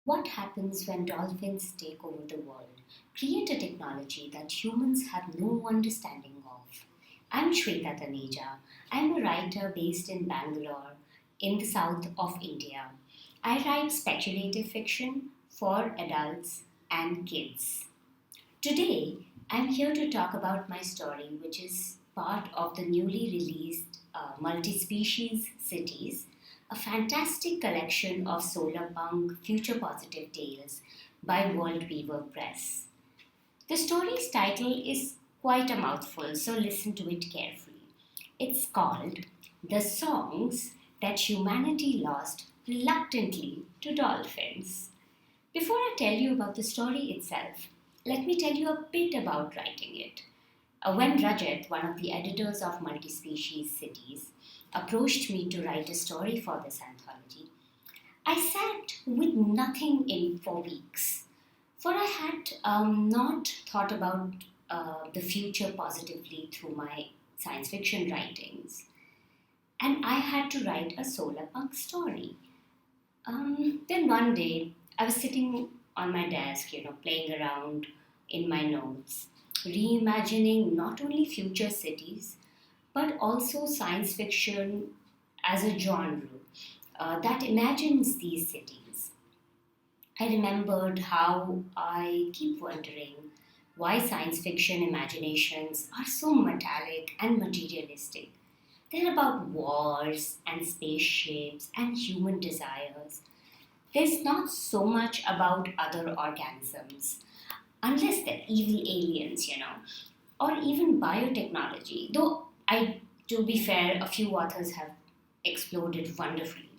What happens when dolphins take over the world, create a technology that humans have no understanding of? I'm Shweta Taneja. I'm a writer based in Bangalore, in the south of India. I write speculative fiction for adults and kids. Today, I'm here to talk about my story, which is part of the newly released Multispecies Cities, a fantastic collection of solarpunk future positive tales by World Weaver Press. The story's title is quite a mouthful, so listen to it carefully. It's called The Songs That Humanity Lost Reluctantly to Dolphins. Before I tell you about the story itself, let me tell you a bit about writing it. When Rajat, one of the editors of Multispecies Cities, approached me to write a story for this anthology, I sat with nothing in for weeks. For I had not thought about the future positively through my science fiction writings, and I had to write a solar punk story. Then one day, I was sitting on my desk, playing around in my notes, reimagining not only future cities, but also science fiction as a genre that imagines these cities. I remembered how I keep wondering why science fiction imaginations are so metallic and materialistic. They're about wars and spaceships and human desires. There's not so much about other organisms, unless they're evil aliens, or even biotechnology. Though, to be fair, a few authors have explored it wonderfully.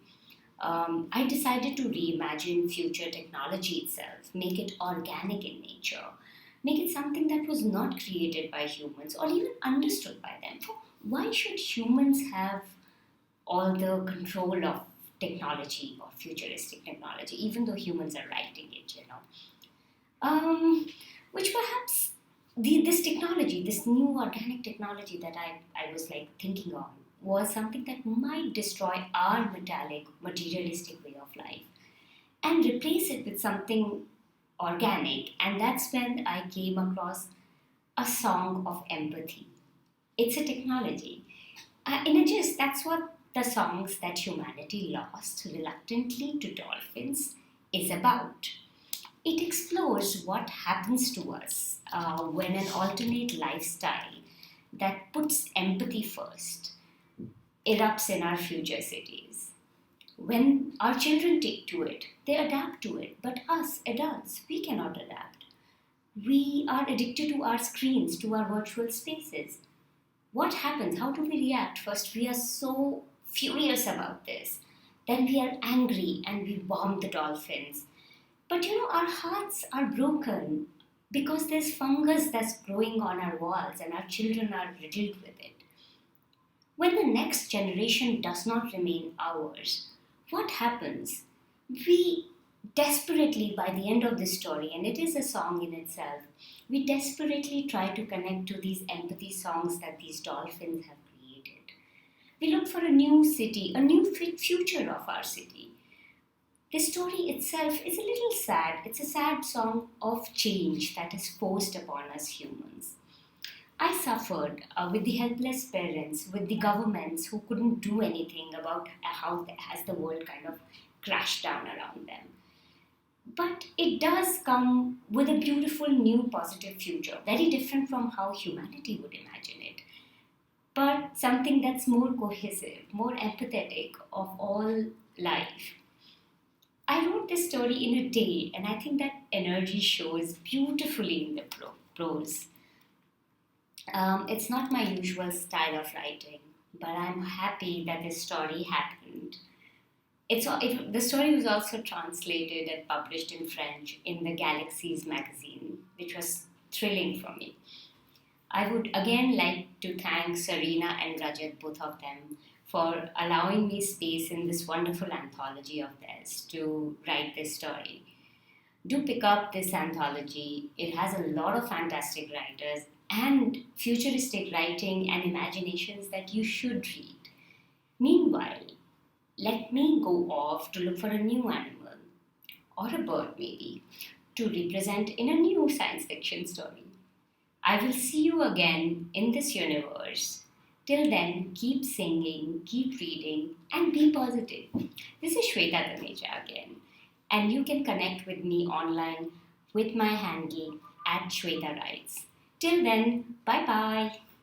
I decided to reimagine future technology itself, make it organic in nature, make it something that was not created by humans or even understood by them. So why should humans have all the control of technology or futuristic technology, even though humans are writing it? Which perhaps this technology, this new organic technology that I was like thinking on, was something that might destroy our metallic, materialistic way of life and replace it with something organic. And that's when I came across a song of empathy. It's a technology. In a gist, that's what the songs that humanity lost reluctantly to dolphins is about. It explores what happens to us when an alternate lifestyle that puts empathy first erupts in our future cities. When our children take to it, they adapt to it, but us adults, we cannot adapt. We are addicted to our screens, to our virtual spaces. What happens? How do we react? First, we are so furious about this. Then we are angry and we bomb the dolphins. But our hearts are broken because there's fungus that's growing on our walls and our children are riddled with it. When the next generation does not remain ours, what happens? We desperately, by the end of this story, and it is a song in itself, we desperately try to connect to these empathy songs that these dolphins have created. We look for a new city, a new future of our city. The story itself is a little sad. It's a sad song of change that is forced upon us humans. I suffered with the helpless parents, with the governments who couldn't do anything about how has the world kind of crashed down around them. But it does come with a beautiful new positive future, very different from how humanity would imagine it. But something that's more cohesive, more empathetic of all life. I wrote this story in a day, and I think that energy shows beautifully in the prose. It's not my usual style of writing, but I'm happy that this story happened. The story was also translated and published in French in the Galaxies magazine, which was thrilling for me. I would again like to thank Sarina and Rajat, both of them, for allowing me space in this wonderful anthology of theirs to write this story. Do pick up this anthology. It has a lot of fantastic writers and futuristic writing and imaginations that you should read. Meanwhile, let me go off to look for a new animal. or a bird maybe, to represent in a new science fiction story. I will see you again in this universe. Till then, keep singing, keep reading, and be positive. This is Shweta Taneja again, and you can connect with me online with my handle at Shweta Writes. Till then, bye bye.